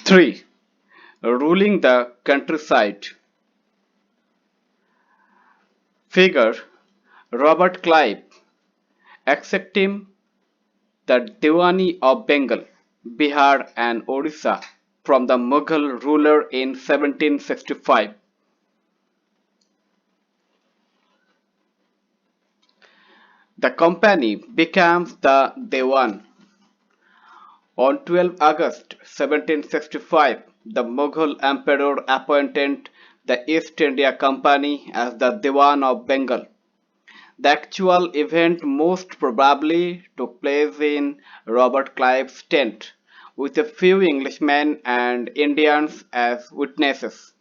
3. Ruling the countryside. Figure Robert Clive, accepting the Diwani of Bengal, Bihar and Orissa from the Mughal ruler in 1765. The company becomes the Dewan. On 12 August 1765, the Mughal emperor appointed the East India Company as the Dewan of Bengal. The actual event most probably took place in Robert Clive's tent, with a few Englishmen and Indians as witnesses.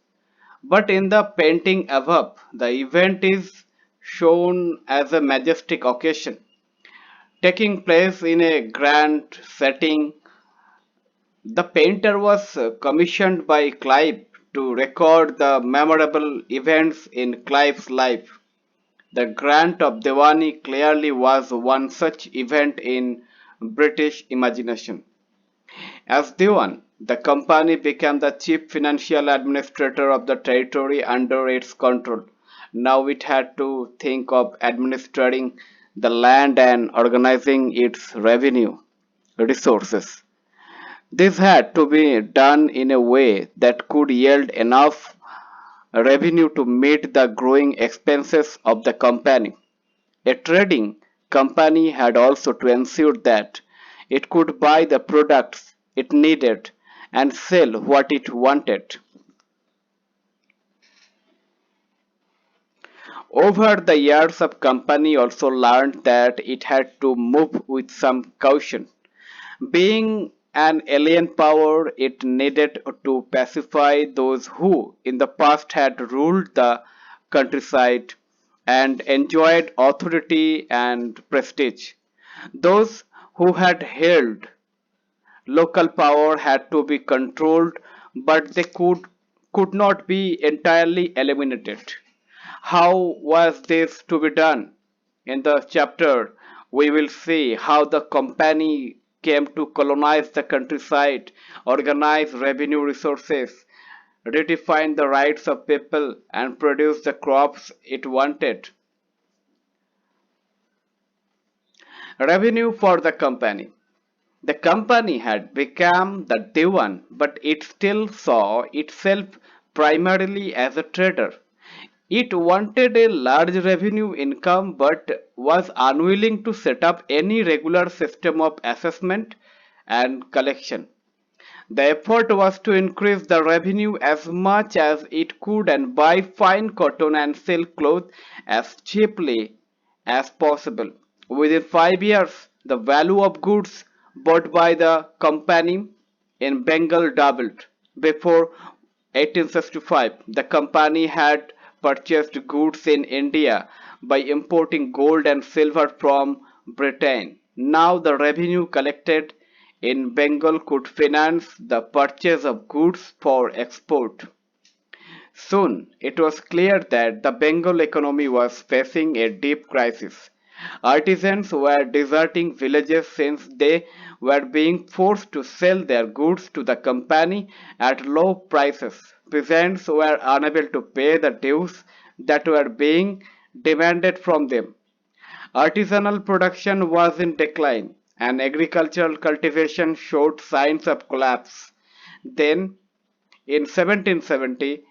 But in the painting above, the event is shown as a majestic occasion, taking place in a grand setting. The painter was commissioned by Clive to record the memorable events in Clive's life. The grant of Diwani clearly was one such event in British imagination. As Diwan, the company became the chief financial administrator of the territory under its control. Now it had to think of administering the land and organizing its revenue resources. This had to be done in a way that could yield enough revenue to meet the growing expenses of the company. A trading company had also to ensure that it could buy the products it needed and sell what it wanted. Over the years, the company also learned that it had to move with some caution. Being an alien power, it needed to pacify those who in the past had ruled the countryside and enjoyed authority and prestige. Those who had held local power had to be controlled, but they could not be entirely eliminated. How was this to be done? In the chapter, we will see how the company came to colonize the countryside, organize revenue resources, redefine the rights of people, and produce the crops it wanted. Revenue for the company. The company had become the Diwan, but it still saw itself primarily as a trader. It wanted a large revenue income but was unwilling to set up any regular system of assessment and collection. The effort was to increase the revenue as much as it could and buy fine cotton and silk cloth as cheaply as possible. Within 5 years, the value of goods bought by the company in Bengal doubled. Before 1865, the company had purchased goods in India by importing gold and silver from Britain. Now the revenue collected in Bengal could finance the purchase of goods for export. Soon it was clear that the Bengal economy was facing a deep crisis. Artisans were deserting villages since they were being forced to sell their goods to the company at low prices. Peasants were unable to pay the dues that were being demanded from them. Artisanal production was in decline, and agricultural cultivation showed signs of collapse. Then, in 1770,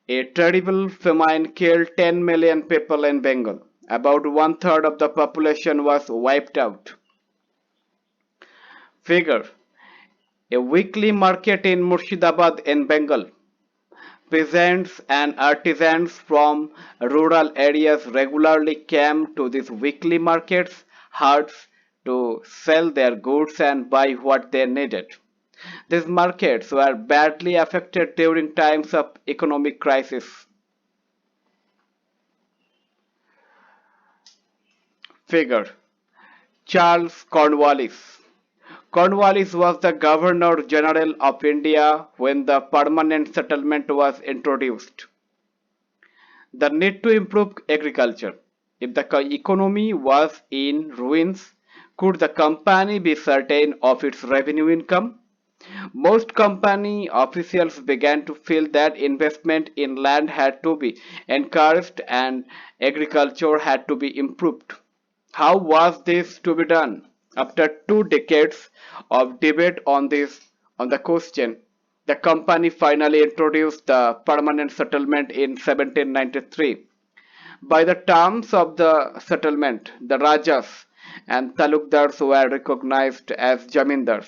a terrible famine killed 10 million people in Bengal. About one third of the population was wiped out. Figure a weekly market in Murshidabad in Bengal. Peasants and artisans from rural areas regularly came to these weekly markets, haats, to sell their goods and buy what they needed. These markets were badly affected during times of economic crisis. Figure Charles Cornwallis. Cornwallis was the Governor General of India when the permanent settlement was introduced. The need to improve agriculture. If the economy was in ruins, could the company be certain of its revenue income? Most company officials began to feel that investment in land had to be encouraged and agriculture had to be improved. How was this to be done? After 2 decades of debate on the question, the company finally introduced the permanent settlement in 1793. By the terms of the settlement, the Rajas and Talukdars were recognized as Jamindars.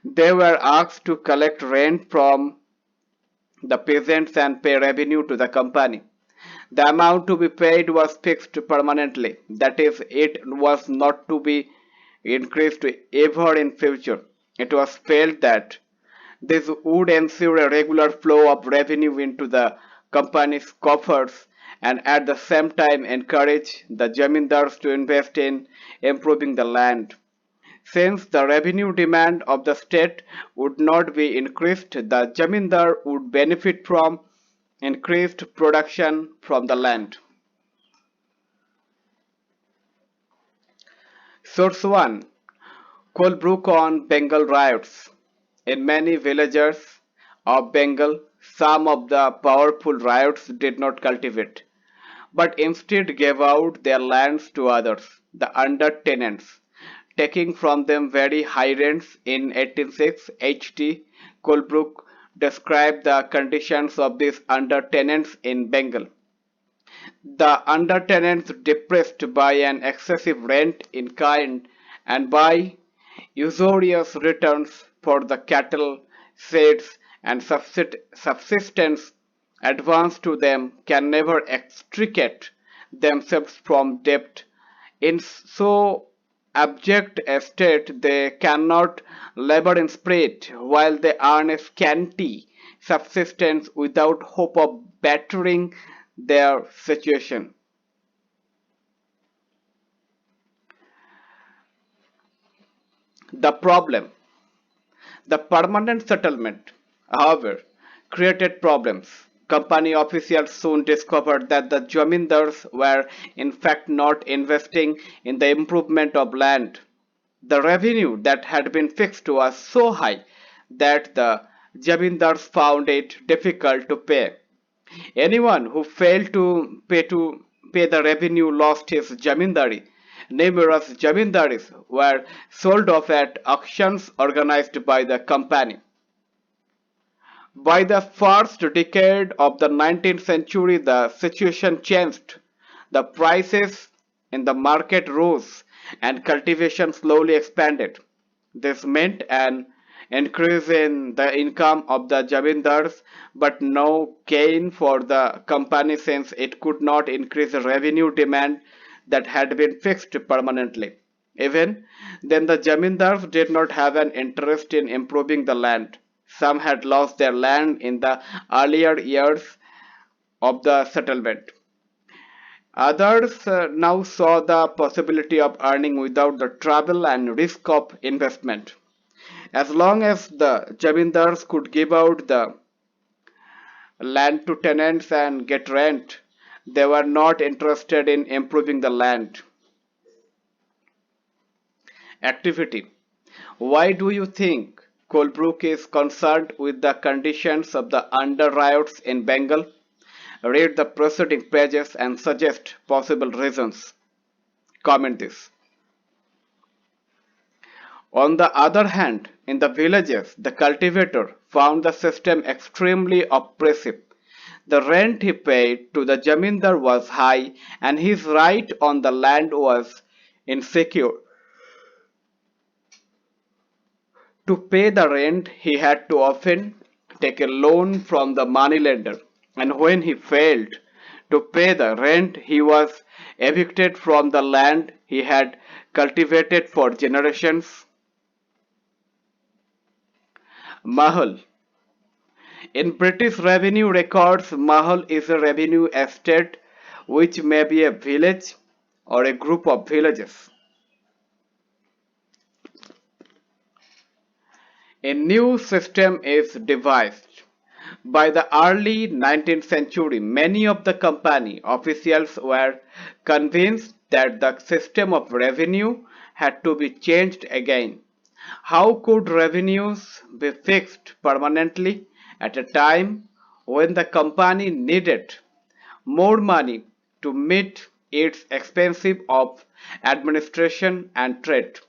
They were asked to collect rent from the peasants and pay revenue to the company. The amount to be paid was fixed permanently, that is, it was not to be increased ever in future. It was felt that this would ensure a regular flow of revenue into the company's coffers and at the same time encourage the jamindars to invest in improving the land. Since the revenue demand of the state would not be increased, the jamindar would benefit from increased production from the land. Source 1. Brook on Bengal riots. In many villages of Bengal, some of the powerful riots did not cultivate, but instead gave out their lands to others, the under-tenants, taking from them very high rents. In 1806, H.T. Colebrook described the conditions of these under-tenants in Bengal. The under-tenants depressed by an excessive rent in kind and by usurious returns for the cattle, sheds, and subsistence advanced to them can never extricate themselves from debt. In so abject a state they cannot labor in spirit while they earn a scanty subsistence without hope of bettering their situation. The problem. The permanent settlement, however, created problems. Company officials soon discovered that the Jamindars were in fact not investing in the improvement of land. The revenue that had been fixed was so high that the Jamindars found it difficult to pay. Anyone who failed to pay the revenue lost his jamindari. Numerous jamindaris were sold off at auctions organized by the company. By the first decade of the 19th century, the situation changed. The prices in the market rose and cultivation slowly expanded. This meant an increase in the income of the jamindars, but no gain for the company since it could not increase the revenue demand that had been fixed permanently. Even then, the jamindars did not have an interest in improving the land. Some had lost their land in the earlier years of the settlement. Others now saw the possibility of earning without the trouble and risk of investment. As long as the jamindars could give out the land to tenants and get rent, they were not interested in improving the land. Activity. Why do you think Colebrook is concerned with the conditions of the under riots in Bengal? Read the preceding pages and suggest possible reasons. Comment this. On the other hand, in the villages, the cultivator found the system extremely oppressive. The rent he paid to the jamindar was high and his right on the land was insecure. To pay the rent, he had to often take a loan from the moneylender, and when he failed to pay the rent, he was evicted from the land he had cultivated for generations. Mahal. In British revenue records, Mahal is a revenue estate which may be a village or a group of villages. A new system is devised. By the early 19th century, many of the company officials were convinced that the system of revenue had to be changed again. How could revenues be fixed permanently at a time when the company needed more money to meet its expenses of administration and trade?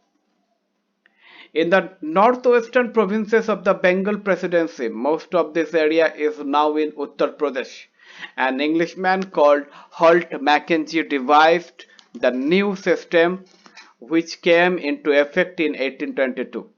In the northwestern provinces of the Bengal Presidency, most of this area is now in Uttar Pradesh. An Englishman called Holt Mackenzie devised the new system which came into effect in 1822.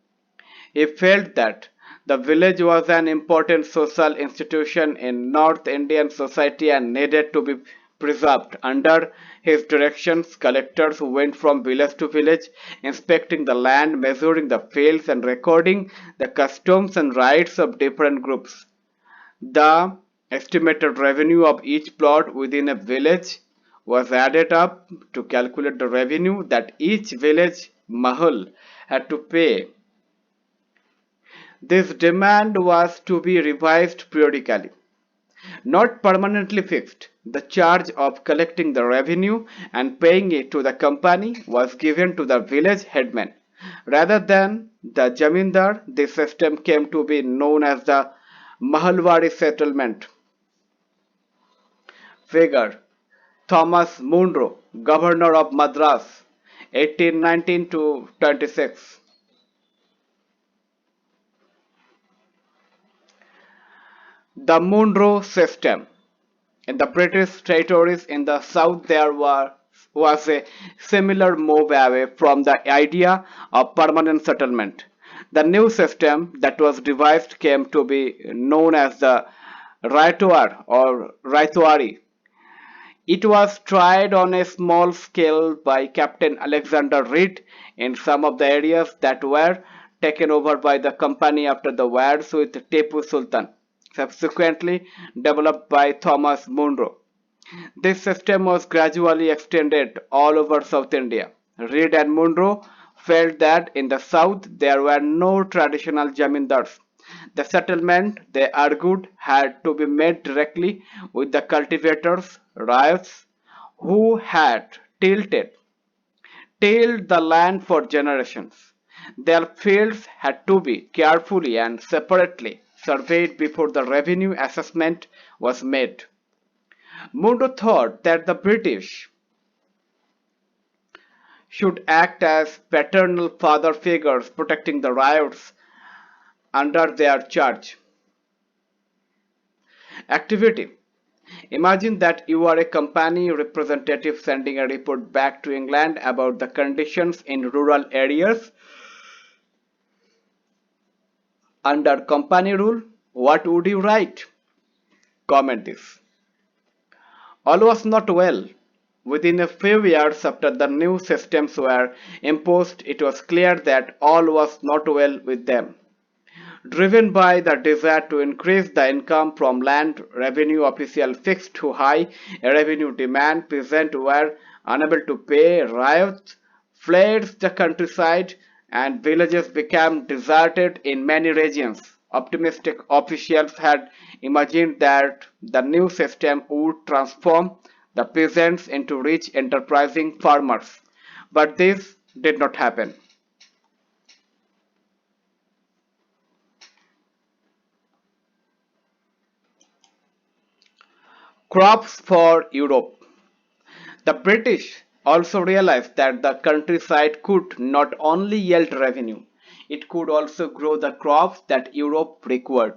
He felt that the village was an important social institution in North Indian society and needed to be preserved. Under his directions, collectors went from village to village, inspecting the land, measuring the fields, and recording the customs and rights of different groups. The estimated revenue of each plot within a village was added up to calculate the revenue that each village mahal had to pay. This demand was to be revised periodically, not permanently fixed. The charge of collecting the revenue and paying it to the company was given to the village headman. Rather than the Jamindar, this system came to be known as the Mahalwari settlement. Figure Thomas Munro, Governor of Madras, 1819 to 26. The Munro system. In the British territories in the south, was a similar move away from the idea of permanent settlement. The new system that was devised came to be known as the Riotoir or Riotoari. It was tried on a small scale by Captain Alexander Reed in some of the areas that were taken over by the company after the wars with Tipu Sultan, subsequently developed by Thomas Munro. This system was gradually extended all over South India. Reed and Munro felt that in the south there were no traditional jamindars. The settlement, they argued, had to be made directly with the cultivators, riots, who had tilled the land for generations. Their fields had to be carefully and separately surveyed before the revenue assessment was made. Munro thought that the British should act as paternal father figures protecting the riots under their charge. Activity. Imagine that you are a company representative sending a report back to England about the conditions in rural areas under company rule. What would you write? Comment this. All was not well. Within a few years after the new systems were imposed, it was clear that all was not well with them. Driven by the desire to increase the income from land, revenue officials fixed too high a revenue demand, peasants were unable to pay, riots fled the countryside, and villages became deserted in many regions. Optimistic officials had imagined that the new system would transform the peasants into rich enterprising farmers. But this did not happen. Crops for Europe. The British also realized that the countryside could not only yield revenue, it could also grow the crops that Europe required.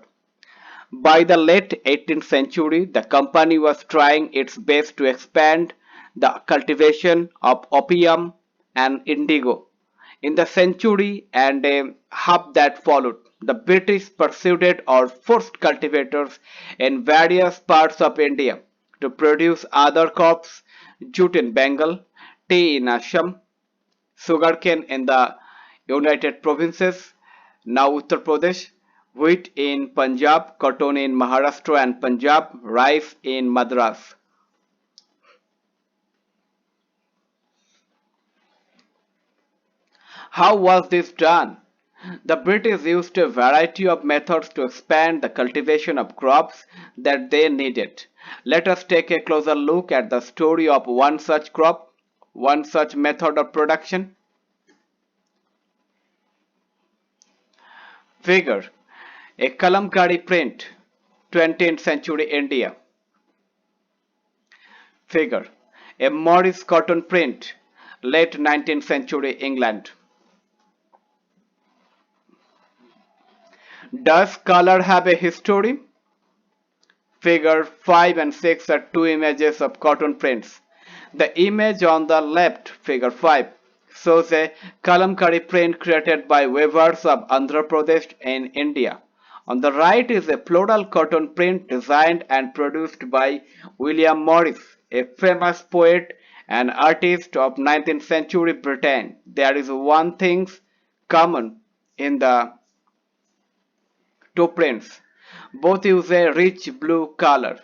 By the late 18th century, the company was trying its best to expand the cultivation of opium and indigo. In the century and a half that followed, the British persuaded or forced cultivators in various parts of India to produce other crops: jute in Bengal, tea in Assam, sugarcane in the United Provinces, now Uttar Pradesh, wheat in Punjab, cotton in Maharashtra and Punjab, rice in Madras. How was this done? The British used a variety of methods to expand the cultivation of crops that they needed. Let us take a closer look at the story of one such crop, one such method of production. Figure: a kalamkari print, 20th century India. Figure: a Morris cotton print, late 19th century England. Does color have a history? Figure 5 and 6 are two images of cotton prints. The image on the left, figure 5, shows a kalamkari print created by weavers of Andhra Pradesh in India. On the right is a floral cotton print designed and produced by William Morris, a famous poet and artist of 19th century Britain. There is one thing common in the two prints. Both use a rich blue color,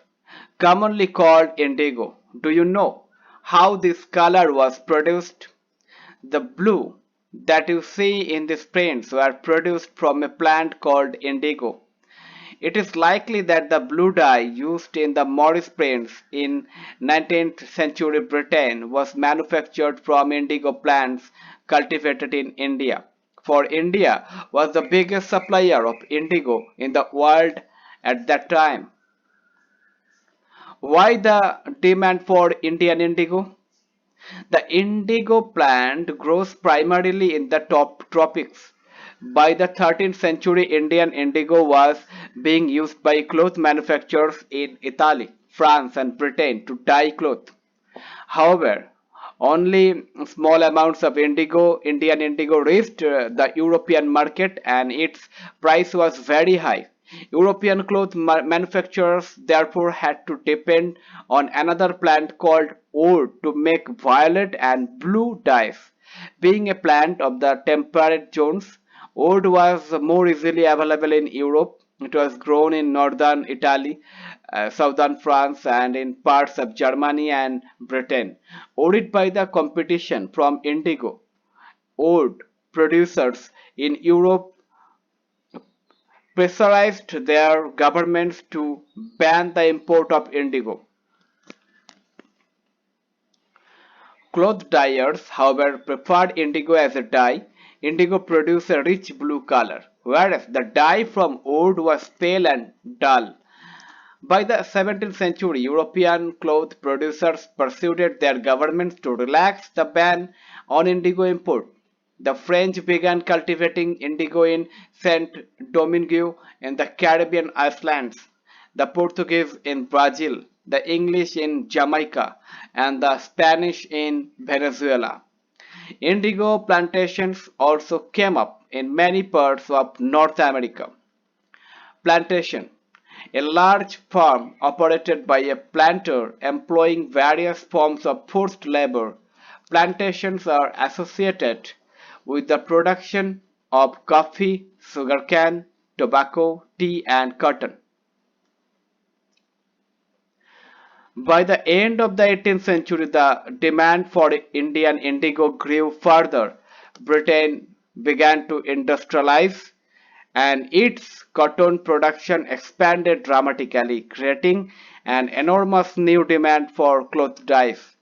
commonly called indigo. Do you know how this color was produced? The blue that you see in these prints were produced from a plant called indigo. It is likely that the blue dye used in the Morris prints in 19th century Britain was manufactured from indigo plants cultivated in India. For India was the biggest supplier of indigo in the world at that time. Why the demand for Indian indigo? The indigo plant grows primarily in the top tropics. By the 13th century, Indian indigo was being used by cloth manufacturers in Italy, France, and Britain to dye cloth. However, only small amounts of Indian indigo reached the European market and its price was very high. European cloth manufacturers therefore had to depend on another plant called wood to make violet and blue dyes. Being a plant of the temperate zones, wood was more easily available in Europe. It was grown in northern Italy, southern France, and in parts of Germany and Britain. Worried by the competition from indigo, wood producers in Europe pressurized their governments to ban the import of indigo. Cloth dyers, however, preferred indigo as a dye. Indigo produced a rich blue color, whereas the dye from wood was pale and dull. By the 17th century, European cloth producers persuaded their governments to relax the ban on indigo import. The French began cultivating indigo in Saint Domingue in the Caribbean islands, the Portuguese in Brazil, the English in Jamaica, and the Spanish in Venezuela. Indigo plantations also came up in many parts of North America. Plantation: a large farm operated by a planter employing various forms of forced labor. Plantations are associated with the production of coffee, sugarcane, tobacco, tea, and cotton. By the end of the 18th century, the demand for Indian indigo grew further. Britain began to industrialize, and its cotton production expanded dramatically, creating an enormous new demand for cloth dyes.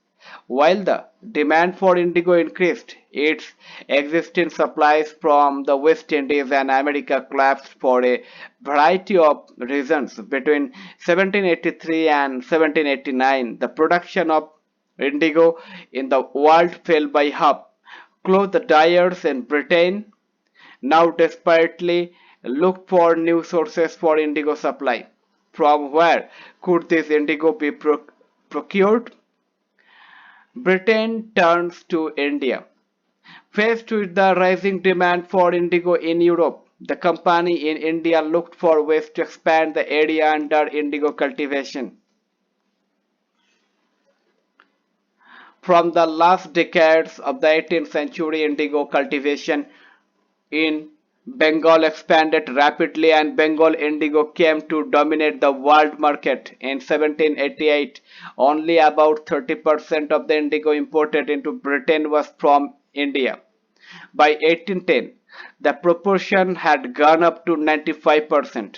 While the demand for indigo increased, its existing supplies from the West Indies and America collapsed for a variety of reasons. Between 1783 and 1789, the production of indigo in the world fell by half. Cloth dyers in Britain now desperately looked for new sources for indigo supply. From where could this indigo be procured? Britain turns to India. Faced with the rising demand for indigo in Europe, the company in India looked for ways to expand the area under indigo cultivation. From the last decades of the 18th century, indigo cultivation in Bengal expanded rapidly and Bengal indigo came to dominate the world market. In 1788, only about 30% of the indigo imported into Britain was from India. By 1810, the proportion had gone up to 95%.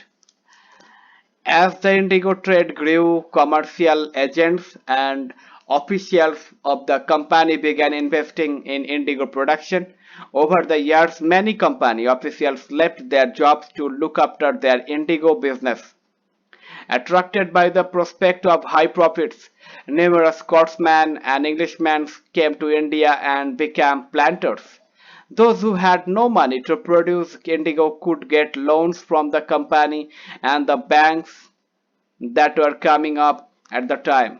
As the indigo trade grew, commercial agents and Officials of the company began investing in indigo production. Over the years, many company officials left their jobs to look after their indigo business. Attracted by the prospect of high profits, numerous Scotsmen and Englishmen came to India and became planters. Those who had no money to produce indigo could get loans from the company and the banks that were coming up at the time.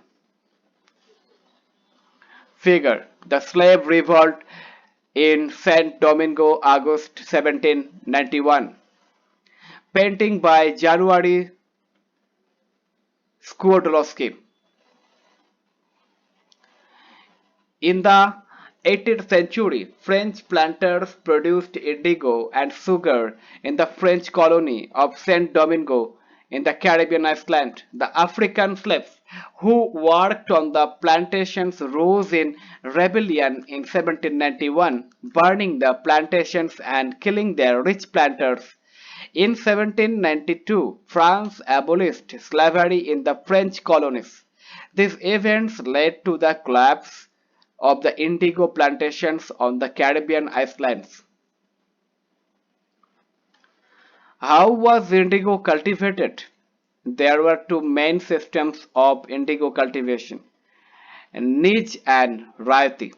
Figure: the Slave Revolt in Saint Domingo, August 1791. Painting by January Skłodowski. In the 18th century, French planters produced indigo and sugar in the French colony of Saint Domingo in the Caribbean island. The African slaves who worked on the plantations rose in rebellion in 1791, burning the plantations and killing their rich planters. In 1792, France abolished slavery in the French colonies. These events led to the collapse of the indigo plantations on the Caribbean islands. How was indigo cultivated? There were two main systems of indigo cultivation: niche and Riots.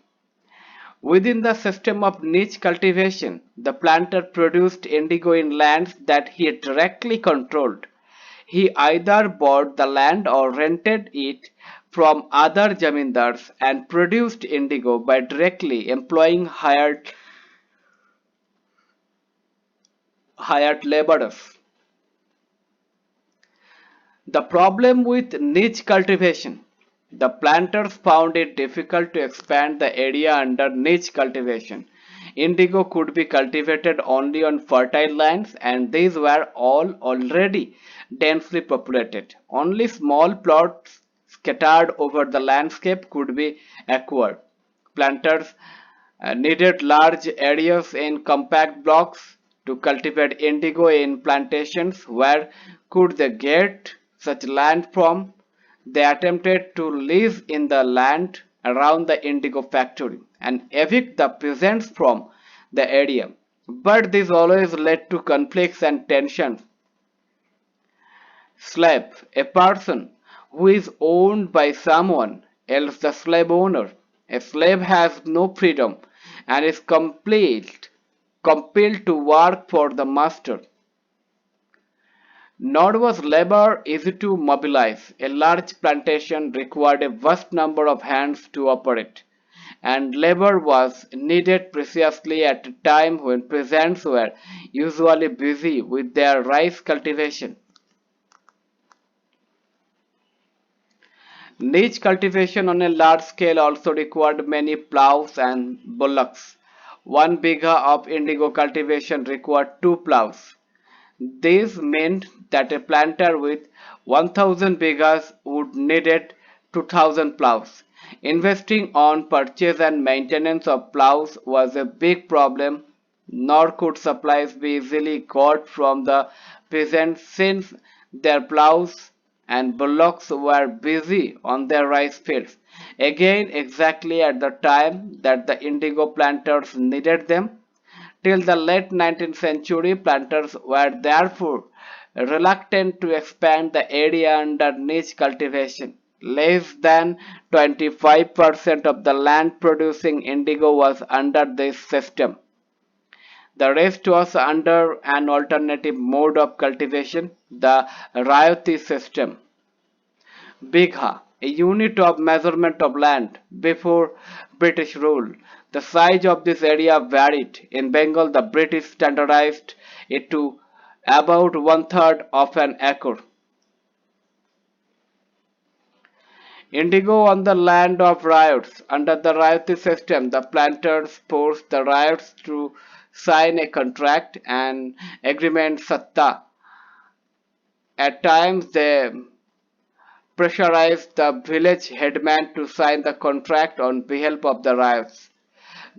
Within the system of niche cultivation, the planter produced indigo in lands that he directly controlled. He either bought the land or rented it from other zamindars and produced indigo by directly employing hired laborers. The problem with niche cultivation: the planters found it difficult to expand the area under niche cultivation. Indigo could be cultivated only on fertile lands, and these were all already densely populated. Only small plots scattered over the landscape could be acquired. Planters needed large areas in compact blocks to cultivate indigo in plantations. Where could they get such land from? They attempted to live in the land around the indigo factory and evict the peasants from the area. But this always led to conflicts and tensions. Slave: a person who is owned by someone else, the slave owner. A slave has no freedom and is compelled to work for the master. Nor was labor easy to mobilize. A large plantation required a vast number of hands to operate, and labor was needed precisely at a time when peasants were usually busy with their rice cultivation. Niche cultivation on a large scale also required many plows and bullocks. 1 bigha of indigo cultivation required 2 plows. This meant that a planter with 1000 bighas would needed 2000 plows. Investing on purchase and maintenance of plows was a big problem, nor could supplies be easily got from the peasants since their plows and bullocks were busy on their rice fields. Again, exactly at the time that the indigo planters needed them. Till the late 19th century, planters were therefore reluctant to expand the area under niche cultivation. Less than 25% of the land producing indigo was under this system. The rest was under an alternative mode of cultivation, the Riots system. Bigha, a unit of measurement of land before British rule. The size of this area varied. In Bengal, the British standardized it to about 1/3 of an acre. Indigo on the land of riots. Under the Riots system, the planters forced the riots to sign a contract, an agreement satta. At times, they pressurized the village headman to sign the contract on behalf of the riots.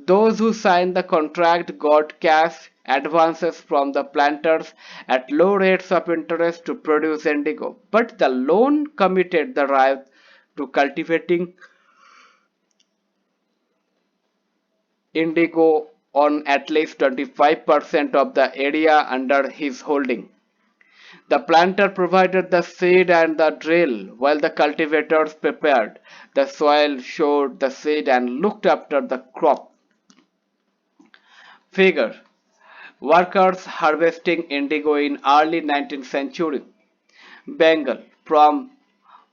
Those who signed the contract got cash advances from the planters at low rates of interest to produce indigo, but the loan committed the riot to cultivating indigo on at least 25% of the area under his holding. The planter provided the seed and the drill, while the cultivators prepared the soil, showed the seed, and looked after the crop. Figure: workers harvesting indigo in early 19th century. Bengal, from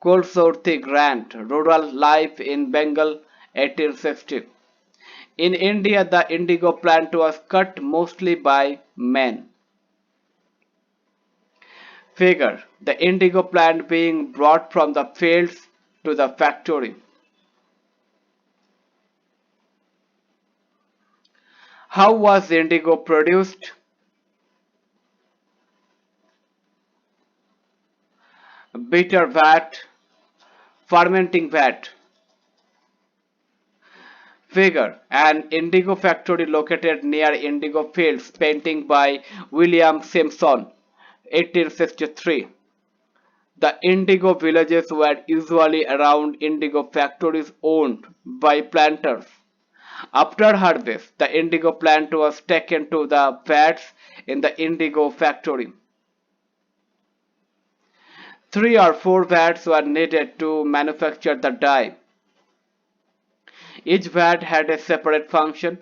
Coolsorthi Grant, Rural Life in Bengal, 1860. In India, the indigo plant was cut mostly by men. Figure: the indigo plant being brought from the fields to the factory. How was indigo produced? Bitter vat, fermenting vat. Figure: an indigo factory located near indigo fields. Painting by William Simpson, 1863. The indigo villages were usually around indigo factories owned by planters. After harvest, the indigo plant was taken to the vats in the indigo factory. 3 or 4 vats were needed to manufacture the dye. Each vat had a separate function.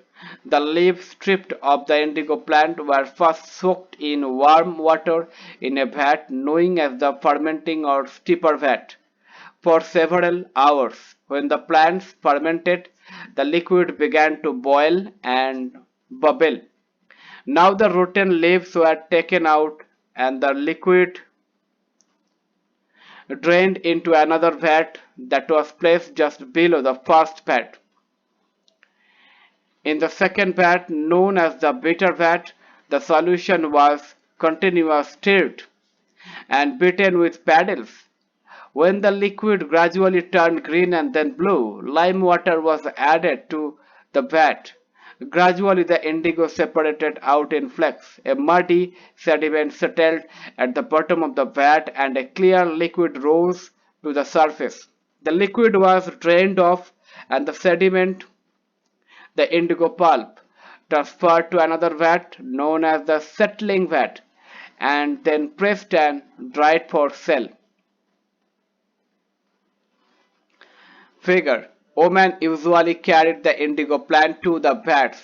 The leaves stripped of the indigo plant were first soaked in warm water in a vat known as the fermenting or steeper vat for several hours. When the plants fermented, the liquid began to boil and bubble. Now the rotten leaves were taken out and the liquid drained into another vat that was placed just below the first vat. In the second vat, known as the bitter vat, the solution was continuously stirred and beaten with paddles. When the liquid gradually turned green and then blue, lime water was added to the vat. Gradually the indigo separated out in flakes. A muddy sediment settled at the bottom of the vat and a clear liquid rose to the surface. The liquid was drained off and the sediment, the indigo pulp, transferred to another vat known as the settling vat and then pressed and dried for sale. Figure: women usually carried the indigo plant to the vats.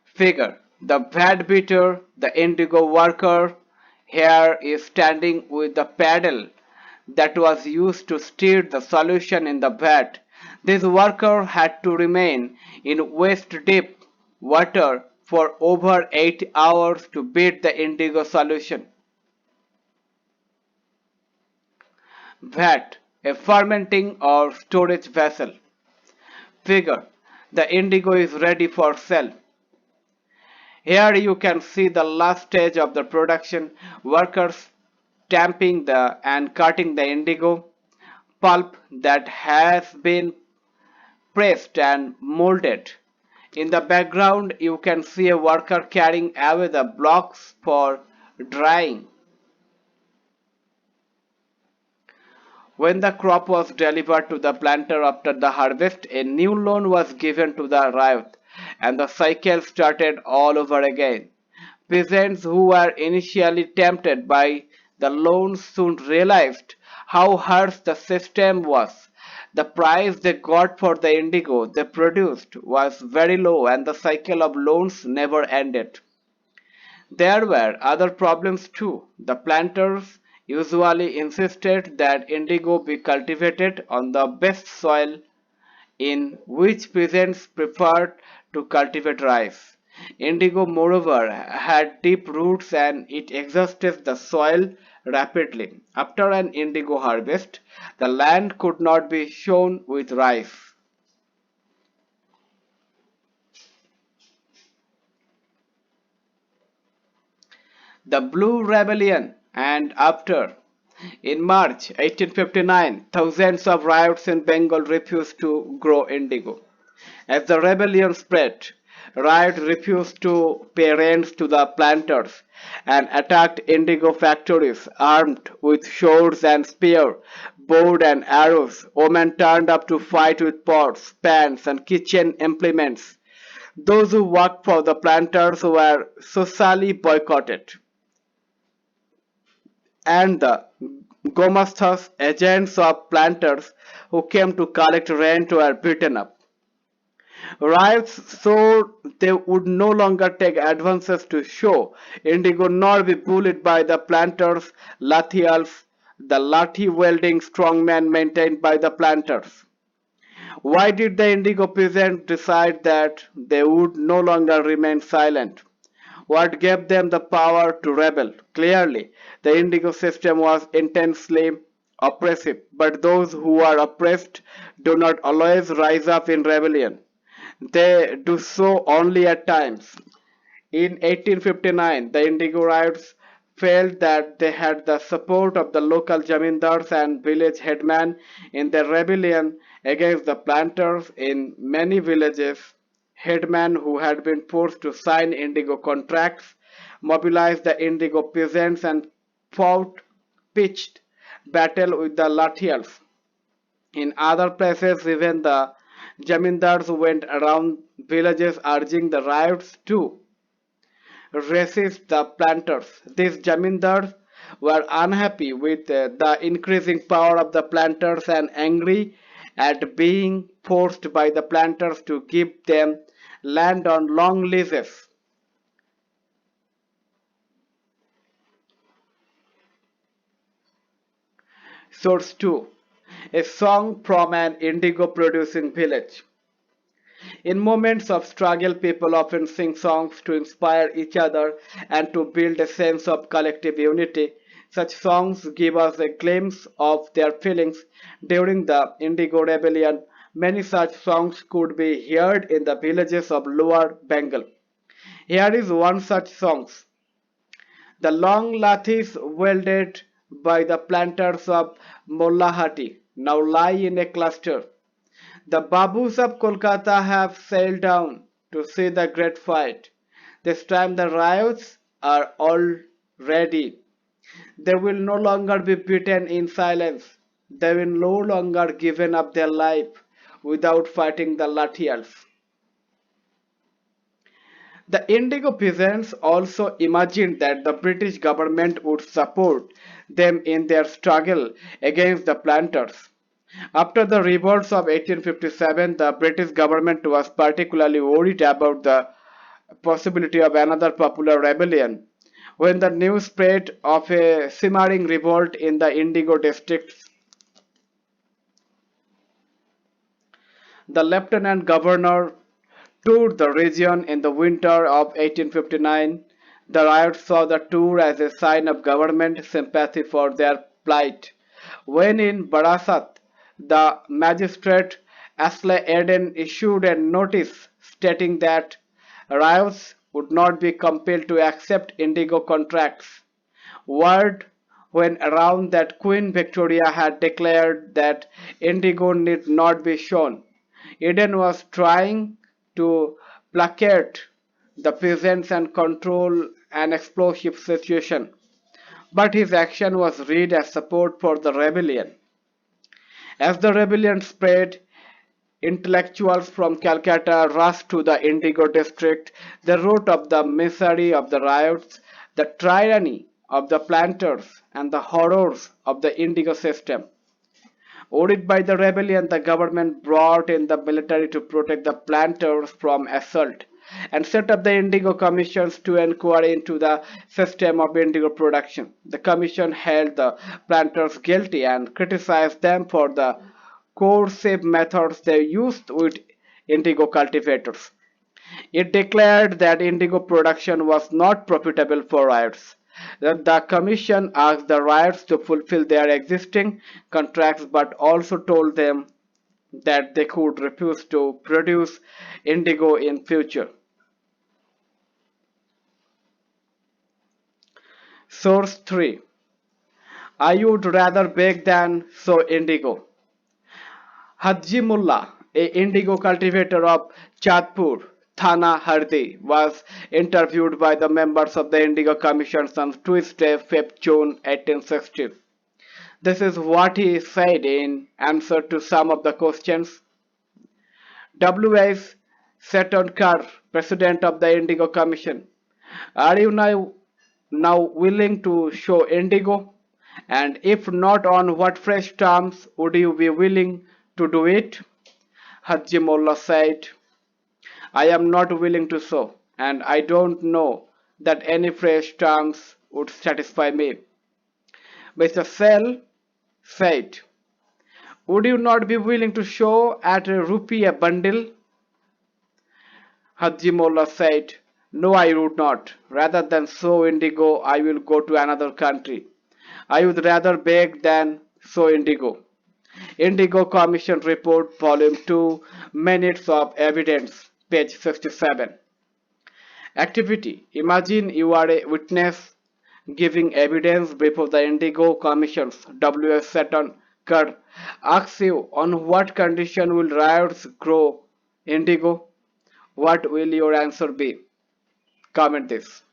Figure: the vat beater, the indigo worker, here is standing with the paddle that was used to stir the solution in the vat. This worker had to remain in waist-deep water for over 8 hours to beat the indigo solution. Vat, a fermenting or storage vessel. Figure: the indigo is ready for sale. Here you can see the last stage of the production, workers stamping and cutting the indigo pulp that has been pressed and molded. In the background you can see a worker carrying away the blocks for drying. When the crop was delivered to the planter after the harvest, a new loan was given to the riot, and the cycle started all over again. Peasants who were initially tempted by the loans soon realized how harsh the system was. The price they got for the indigo they produced was very low, and the cycle of loans never ended. There were other problems too. The planters usually insisted that indigo be cultivated on the best soil, in which peasants preferred to cultivate rice. Indigo, moreover, had deep roots and it exhausted the soil rapidly. After an indigo harvest, the land could not be sown with rice. The Blue Rebellion and after. In March 1859, thousands of riots in Bengal refused to grow indigo. As the rebellion spread, riots refused to pay rents to the planters and attacked indigo factories armed with swords and spears, bow and arrows. Women turned up to fight with pots, pans, and kitchen implements. Those who worked for the planters were socially boycotted, and the Gomasthas, agents of planters who came to collect rent, were beaten up. Riots so they would no longer take advances to show indigo nor be bullied by the planters, Lathials, the lathi-wielding strongmen maintained by the planters. Why did the indigo peasants decide that they would no longer remain silent? What gave them the power to rebel? Clearly, the indigo system was intensely oppressive, but those who are oppressed do not always rise up in rebellion. They do so only at times. In 1859, the Indigo Riots felt that they had the support of the local jamindars and village headmen in their rebellion against the planters in many villages. Headmen who had been forced to sign indigo contracts mobilized the indigo peasants and fought pitched battle with the Lathials. In other places, even the jamindars went around villages urging the riots to resist the planters. These jamindars were unhappy with the increasing power of the planters and angry at being forced by the planters to give them land on long leases. Source 2. A song from an indigo producing village. In moments of struggle, people often sing songs to inspire each other and to build a sense of collective unity. Such songs give us a glimpse of their feelings during the Indigo Rebellion. Many such songs could be heard in the villages of Lower Bengal. Here is one such song. The long lathis wielded by the planters of Mollahati now lie in a cluster. The Babus of Kolkata have sailed down to see the great fight. This time the riots are all ready. They will no longer be beaten in silence. They will no longer given up their life without fighting the Lathials. The Indigo peasants also imagined that the British government would support them in their struggle against the planters. After the revolts of 1857, the British government was particularly worried about the possibility of another popular rebellion. When the news spread of a simmering revolt in the Indigo districts, the lieutenant governor toured the region in the winter of 1859. The riots saw the tour as a sign of government sympathy for their plight. When in Barasat, the magistrate Ashley Eden issued a notice stating that riots would not be compelled to accept indigo contracts. Word went around that Queen Victoria had declared that indigo need not be shown. Eden was trying to placate the peasants and control an explosive situation, but his action was read as support for the rebellion. As the rebellion spread, intellectuals from Calcutta rushed to the Indigo district. They wrote of the misery of the riots, the tyranny of the planters, and the horrors of the Indigo system. Worried by the rebellion, the government brought in the military to protect the planters from assault and set up the Indigo commissions to inquire into the system of indigo production. The commission held the planters guilty and criticized them for the coercive methods they used with indigo cultivators. It declared that indigo production was not profitable for riots. That the commission asked the riots to fulfill their existing contracts but also told them that they could refuse to produce indigo in future. Source 3. I would rather beg than sow indigo. Haji Mullah, a indigo cultivator of Chandpur, Thana Hardi, was interviewed by the members of the Indigo Commission on Tuesday, 5th June 1860. This is what he said in answer to some of the questions. W.S. Setonkar, President of the Indigo Commission. Are you now willing to show indigo? And if not, on what fresh terms would you be willing to do it? Haji Mullah said, I am not willing to show, and I don't know that any fresh terms would satisfy me. Mr. Sell said, would you not be willing to show at a rupee a bundle? Haji Mullah said, no, I would not. Rather than sow indigo, I will go to another country. I would rather beg than sow indigo. Indigo Commission Report, Volume 2, Minutes of Evidence, page 67. Activity. Imagine you are a witness giving evidence before the Indigo Commission's W.S. Seton Kerr asks you on what condition will riots grow indigo? What will your answer be? Comment this.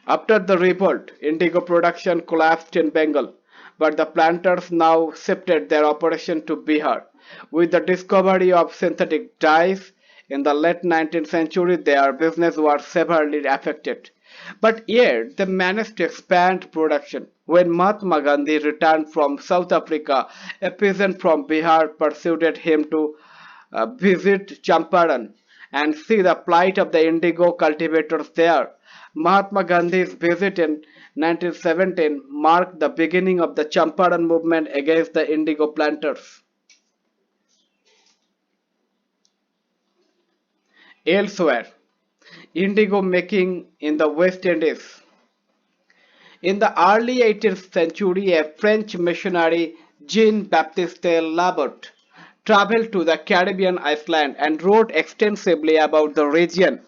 After the revolt, indigo production collapsed in Bengal, but the planters now shifted their operation to Bihar. With the discovery of synthetic dyes in the late 19th century, their business was severely affected. But yet, they managed to expand production. When Mahatma Gandhi returned from South Africa, a peasant from Bihar persuaded him to visit Champaran and see the plight of the indigo cultivators there. Mahatma Gandhi's visit in 1917 marked the beginning of the Champaran movement against the indigo planters. Elsewhere, indigo making in the West Indies. In the early 18th century, a French missionary, Jean-Baptiste Laborde, traveled to the Caribbean island and wrote extensively about the region.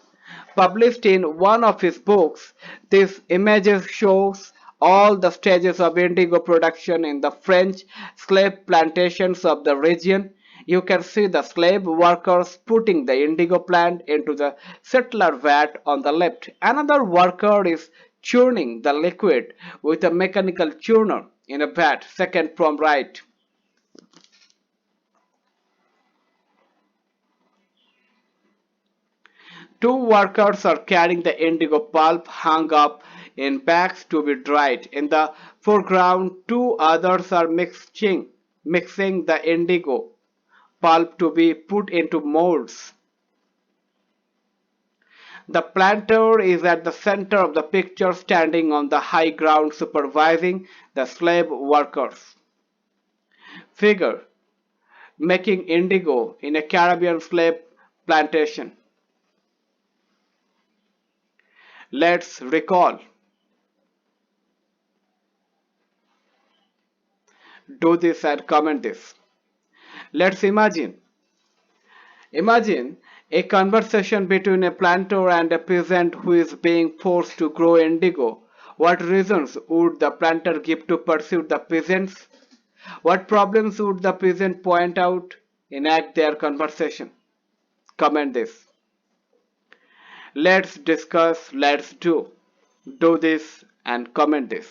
Published in one of his books, this images shows all the stages of indigo production in the French slave plantations of the region. You can see the slave workers putting the indigo plant into the settler vat on the left. Another worker is churning the liquid with a mechanical churner in a vat, second from right. Two workers are carrying the indigo pulp hung up in bags to be dried. In the foreground, two others are mixing the indigo pulp to be put into molds. The planter is at the center of the picture, standing on the high ground supervising the slave workers. Figure: making indigo in a Caribbean slave plantation. Let's recall. Do this and comment this. Let's imagine. Imagine a conversation between a planter and a peasant who is being forced to grow indigo. What reasons would the planter give to pursue the peasants? What problems would the peasant point out? Enact their conversation. Comment this. Let's discuss, let's do. Do this and comment this.